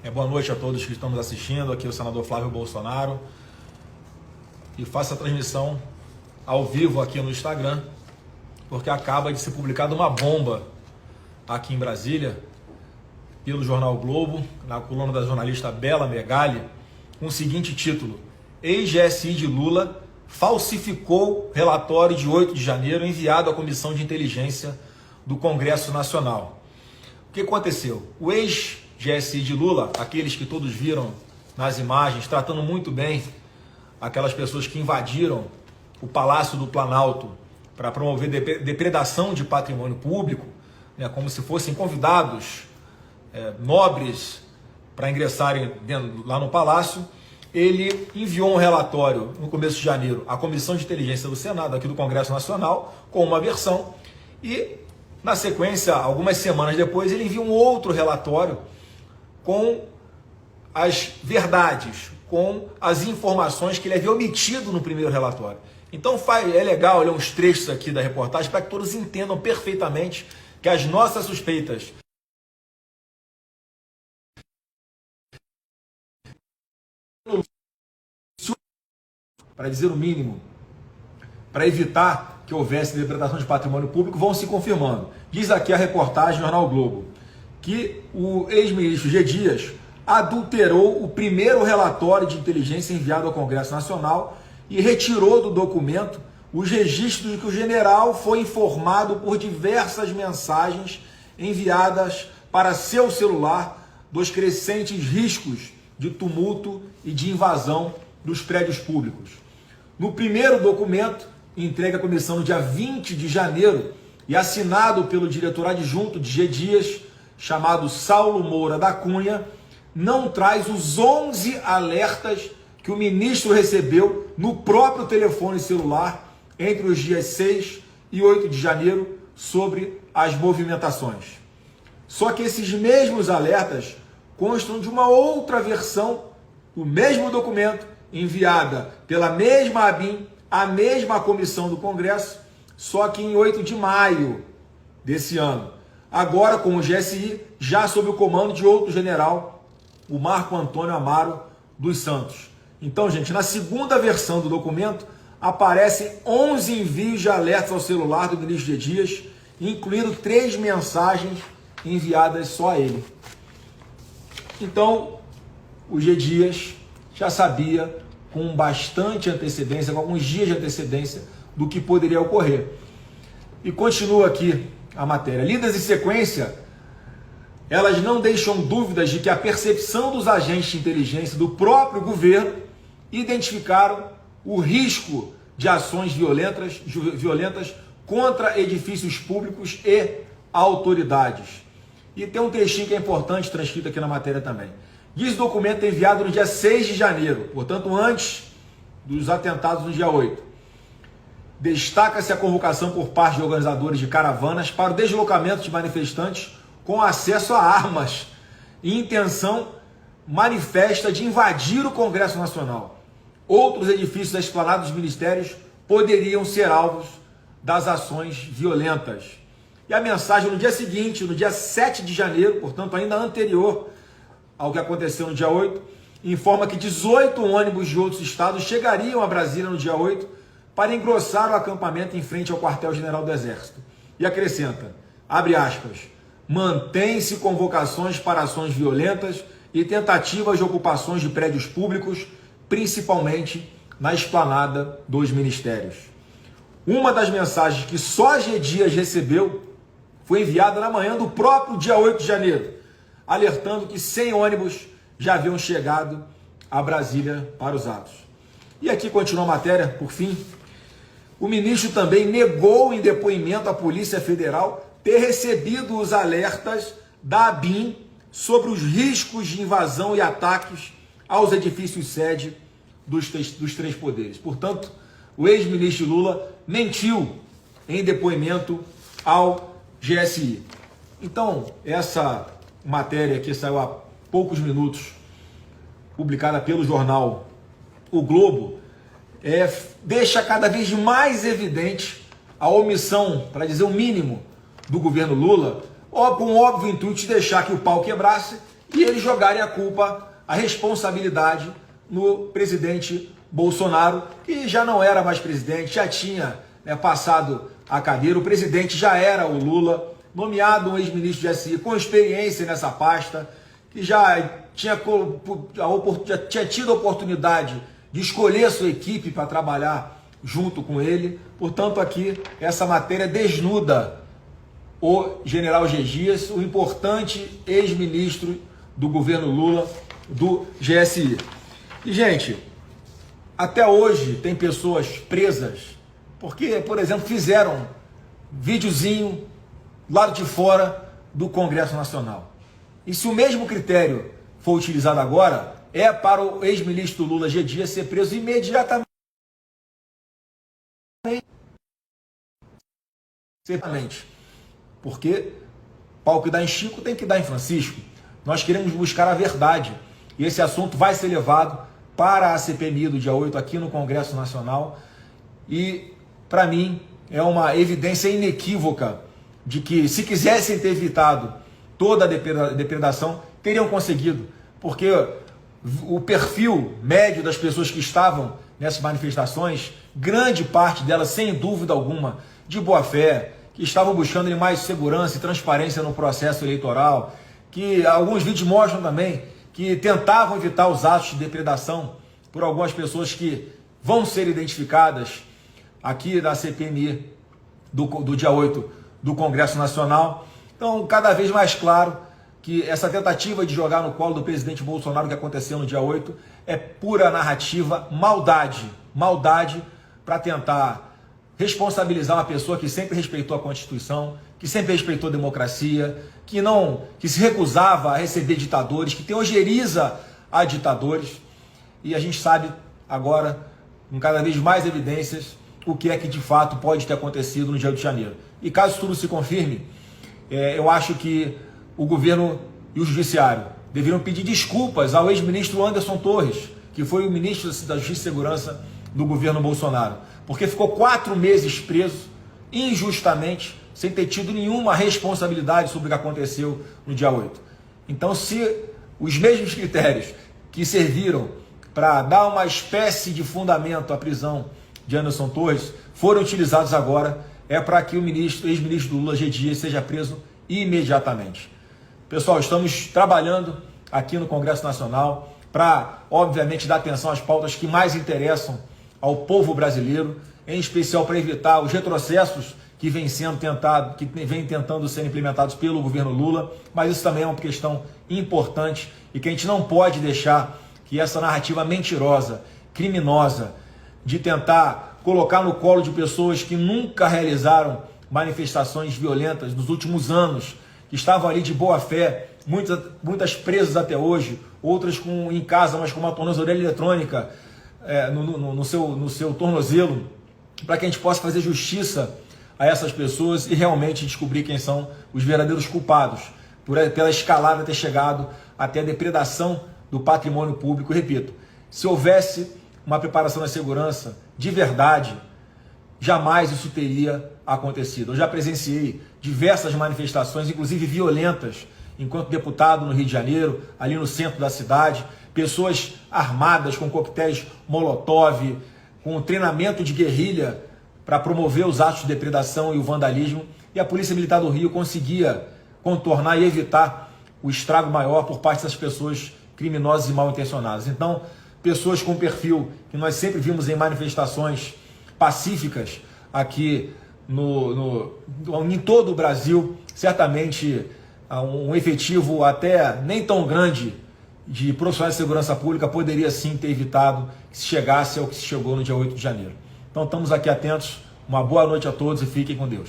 Boa noite a todos que estamos assistindo. Aqui é o senador Flávio Bolsonaro e faço a transmissão ao vivo aqui no Instagram, porque acaba de ser publicada uma bomba aqui em Brasília pelo jornal o Globo, na coluna da jornalista Bela Megali, com o seguinte título: Ex-GSI de Lula falsificou relatório de 8 de janeiro enviado à Comissão de Inteligência do Congresso Nacional. O que aconteceu? O ex-GSI de Lula, aqueles que todos viram nas imagens, tratando muito bem aquelas pessoas que invadiram o Palácio do Planalto para promover depredação de patrimônio público, né, como se fossem convidados nobres para ingressarem lá no Palácio. Ele enviou um relatório no começo de janeiro à Comissão de Inteligência do Senado, aqui do Congresso Nacional, com uma versão, e na sequência, algumas semanas depois, ele envia um outro relatório com as verdades, com as informações que ele havia omitido no primeiro relatório. Então é legal ler uns trechos aqui da reportagem para que todos entendam perfeitamente que as nossas suspeitas para dizer o mínimo, para evitar que houvesse depredação de patrimônio público, vão se confirmando. Diz aqui a reportagem do jornal o Globo que o ex-ministro G. Dias adulterou o primeiro relatório de inteligência enviado ao Congresso Nacional e retirou do documento os registros de que o general foi informado por diversas mensagens enviadas para seu celular dos crescentes riscos de tumulto e de invasão dos prédios públicos. No primeiro documento, entregue à comissão no dia 20 de janeiro e assinado pelo diretor adjunto de G. Dias, chamado Saulo Moura da Cunha, não traz os 11 alertas que o ministro recebeu no próprio telefone celular entre os dias 6 e 8 de janeiro sobre as movimentações. Só que esses mesmos alertas constam de uma outra versão do mesmo documento, enviada pela mesma ABIN, a mesma comissão do Congresso, só que em 8 de maio desse ano. Agora com o GSI, já sob o comando de outro general, o Marco Antônio Amaro dos Santos. Então, gente, na segunda versão do documento, aparecem 11 envios de alertas ao celular do ministro G. Dias, incluindo 3 mensagens enviadas só a ele. Então, o G. Dias já sabia com bastante antecedência, com alguns dias de antecedência, do que poderia ocorrer. E continua aqui a matéria. Lidas em sequência, elas não deixam dúvidas de que a percepção dos agentes de inteligência do próprio governo identificaram o risco de ações violentas contra edifícios públicos e autoridades. E tem um trechinho que é importante, transcrito aqui na matéria também. Diz o documento enviado no dia 6 de janeiro, portanto antes dos atentados no dia 8. Destaca-se a convocação por parte de organizadores de caravanas para o deslocamento de manifestantes com acesso a armas e intenção manifesta de invadir o Congresso Nacional. Outros edifícios da esplanada dos ministérios poderiam ser alvos das ações violentas. E a mensagem no dia seguinte, no dia 7 de janeiro, portanto ainda anterior ao que aconteceu no dia 8, informa que 18 ônibus de outros estados chegariam a Brasília no dia 8 para engrossar o acampamento em frente ao quartel-general do Exército. E acrescenta, abre aspas, mantém-se convocações para ações violentas e tentativas de ocupações de prédios públicos, principalmente na esplanada dos ministérios. Uma das mensagens que só G. Dias recebeu foi enviada na manhã do próprio dia 8 de janeiro, alertando que 100 ônibus já haviam chegado a Brasília para os atos. E aqui continua a matéria, por fim. O ministro também negou em depoimento à Polícia Federal ter recebido os alertas da ABIN sobre os riscos de invasão e ataques aos edifícios sede dos três poderes. Portanto, o ex-ministro Lula mentiu em depoimento ao GSI. Então, essa matéria que saiu há poucos minutos, publicada pelo jornal O Globo, deixa cada vez mais evidente a omissão, para dizer o mínimo, do governo Lula, com o óbvio intuito de deixar que o pau quebrasse e eles jogarem a culpa, a responsabilidade no presidente Bolsonaro, que já não era mais presidente, já tinha, né, passado a cadeira. O presidente já era o Lula, nomeado um ex-ministro de SI com experiência nessa pasta, que já tinha tido a oportunidade de escolher a sua equipe para trabalhar junto com ele. Portanto, aqui essa matéria desnuda o general G. Dias, o importante ex-ministro do governo Lula, do GSI. E, gente, até hoje tem pessoas presas porque, por exemplo, fizeram videozinho do lado de fora do Congresso Nacional. E se o mesmo critério for utilizado agora, é para o ex-ministro Lula G. Dias ser preso imediatamente. Certamente. Porque pau que dá em Chico tem que dar em Francisco. Nós queremos buscar a verdade. E esse assunto vai ser levado para a CPMI do dia 8 aqui no Congresso Nacional. E, para mim, é uma evidência inequívoca de que, se quisessem ter evitado toda a depredação, teriam conseguido. Porque o perfil médio das pessoas que estavam nessas manifestações, grande parte delas, sem dúvida alguma, de boa fé, que estavam buscando mais segurança e transparência no processo eleitoral, que alguns vídeos mostram também que tentavam evitar os atos de depredação por algumas pessoas que vão ser identificadas aqui da CPMI do dia 8 do Congresso Nacional. Então, cada vez mais claro que essa tentativa de jogar no colo do presidente Bolsonaro que aconteceu no dia 8 é pura narrativa, maldade para tentar responsabilizar uma pessoa que sempre respeitou a Constituição, que sempre respeitou a democracia, que se recusava a receber ditadores, que tem ojeriza a ditadores. E a gente sabe agora, com cada vez mais evidências, o que é que de fato pode ter acontecido no dia 8 de janeiro. E caso tudo se confirme, eu acho que o governo e o judiciário deveriam pedir desculpas ao ex-ministro Anderson Torres, que foi o ministro da Justiça e Segurança do governo Bolsonaro, porque ficou 4 meses preso, injustamente, sem ter tido nenhuma responsabilidade sobre o que aconteceu no dia 8. Então, se os mesmos critérios que serviram para dar uma espécie de fundamento à prisão de Anderson Torres foram utilizados agora, é para que o ex-ministro do Lula, G. Dias, seja preso imediatamente. Pessoal, estamos trabalhando aqui no Congresso Nacional para, obviamente, dar atenção às pautas que mais interessam ao povo brasileiro, em especial para evitar os retrocessos que vêm tentando ser implementados pelo governo Lula, mas isso também é uma questão importante e que a gente não pode deixar que essa narrativa mentirosa, criminosa, de tentar colocar no colo de pessoas que nunca realizaram manifestações violentas nos últimos anos, que estavam ali de boa fé, muitas presas até hoje, outras em casa, mas com uma tornozeleira eletrônica no seu tornozelo, para que a gente possa fazer justiça a essas pessoas e realmente descobrir quem são os verdadeiros culpados pela escalada ter chegado até a depredação do patrimônio público. Repito, se houvesse uma preparação da segurança de verdade, jamais isso teria acontecido. Eu já presenciei diversas manifestações, inclusive violentas, enquanto deputado no Rio de Janeiro, ali no centro da cidade, pessoas armadas com coquetéis Molotov, com treinamento de guerrilha para promover os atos de depredação e o vandalismo, e a Polícia Militar do Rio conseguia contornar e evitar o estrago maior por parte das pessoas criminosas e mal intencionadas. Então, pessoas com perfil que nós sempre vimos em manifestações pacíficas aqui em todo o Brasil, certamente um efetivo até nem tão grande de profissionais de segurança pública poderia sim ter evitado que se chegasse ao que se chegou no dia 8 de janeiro. Então estamos aqui atentos, uma boa noite a todos e fiquem com Deus.